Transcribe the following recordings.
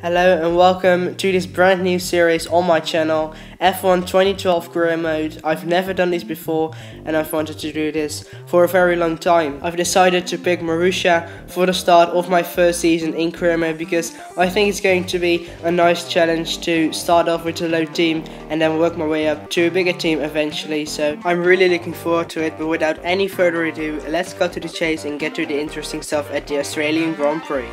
Hello and welcome to this brand new series on my channel, F1 2012 Career Mode. I've never done this before and I've wanted to do this for a very long time. I've decided to pick Marussia for the start of my first season in Career Mode because I think it's going to be a nice challenge to start off with a low team and then work my way up to a bigger team eventually. So I'm really looking forward to it, but without any further ado, let's cut to the chase and get to the interesting stuff at the Australian Grand Prix.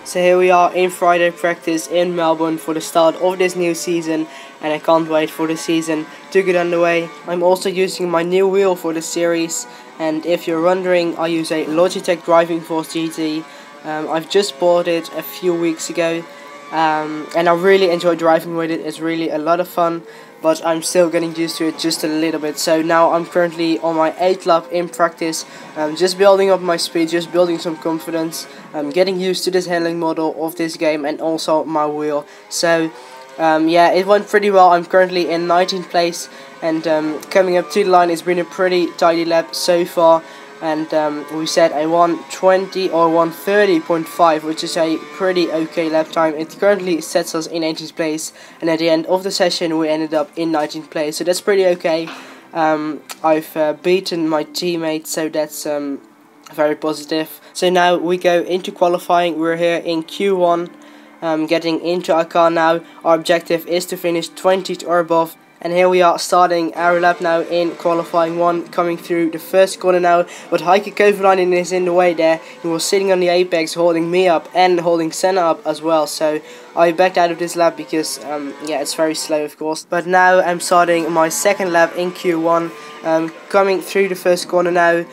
So here we are in Friday practice in Melbourne for the start of this new season, and I can't wait for the season to get underway. I'm also using my new wheel for the series, and if you're wondering, I use a Logitech Driving Force GT. I've just bought it a few weeks ago, and I really enjoy driving with it. It's really a lot of fun, but I'm still getting used to it just a little bit. So now I'm currently on my 8th lap in practice, just building up my speed, just building some confidence, getting used to this handling model of this game and also my wheel. So yeah, it went pretty well. I'm currently in 19th place, and coming up to the line, it's been a pretty tidy lap so far. And we set a 1:20 or 1:30.5, which is a pretty okay lap time. It currently sets us in 18th place, and at the end of the session we ended up in 19th place, so that's pretty okay. I've beaten my teammate, so that's very positive. So now we go into qualifying. We're here in Q1, getting into our car now. Our objective is to finish 20th or above. And here we are starting our lap now in qualifying 1, coming through the first corner now. But Heikki Kovalainen is in the way there. He was sitting on the apex holding me up and holding Senna up as well. So I backed out of this lap because yeah, it's very slow of course. But now I'm starting my second lap in Q1. Coming through the first corner now,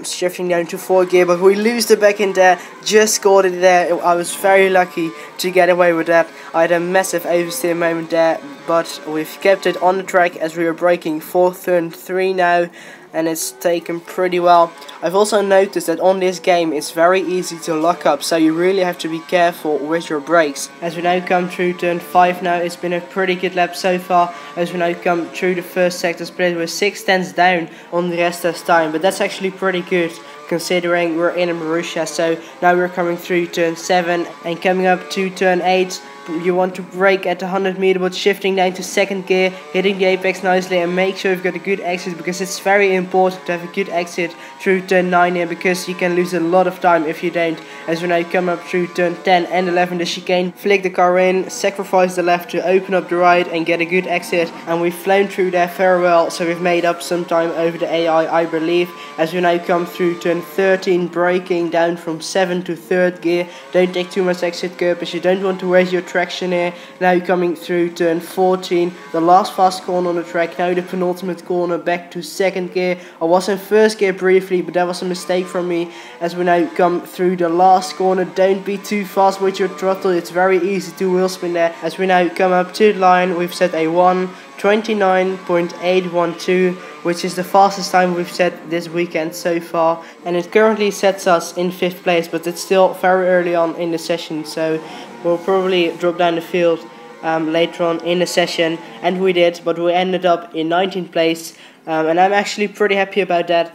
shifting down to 4th gear, but we lose the back in there, just scored it there. I was very lucky to get away with that. I had a massive oversteer moment there, but we've kept it on the track as we are braking for turn 3 now, and it's taken pretty well. I've also noticed that on this game it's very easy to lock up, so you really have to be careful with your brakes. As we now come through turn 5 now, it's been a pretty good lap so far, as we now come through the first sector split. We're 6 tenths down on the rest of time, but that's actually pretty good considering we're in a Marussia. So now we're coming through turn 7 and coming up to turn 8. You want to brake at the 100 meter, but shifting down to 2nd gear, hitting the apex nicely, and make sure you've got a good exit, because it's very important to have a good exit through turn 9 here, because you can lose a lot of time if you don't. As we now come up through turn 10 and 11, the chicane, flick the car in, sacrifice the left to open up the right and get a good exit, and we've flown through there very well, so we've made up some time over the AI, I believe. As we now come through turn 13, braking down from 7 to 3rd gear. Don't take too much exit curb, because you don't want to waste your traction here. Now coming through turn 14, the last fast corner on the track, now the penultimate corner, back to 2nd gear. I was in 1st gear briefly, but that was a mistake from me. As we now come through the last corner, don't be too fast with your throttle, it's very easy to wheel spin there. As we now come up to the line, we've set a 1:29.812, which is the fastest time we've set this weekend so far, and it currently sets us in 5th place, but it's still very early on in the session, so we'll probably drop down the field later on in the session, and we did, but we ended up in 19th place, and I'm actually pretty happy about that,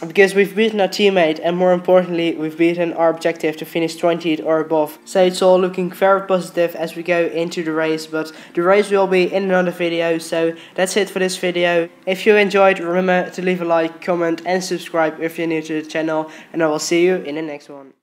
because we've beaten our teammate, and more importantly, we've beaten our objective to finish 20th or above. So it's all looking very positive as we go into the race, but the race will be in another video. So that's it for this video. If you enjoyed, remember to leave a like, comment and subscribe if you're new to the channel, and I will see you in the next one.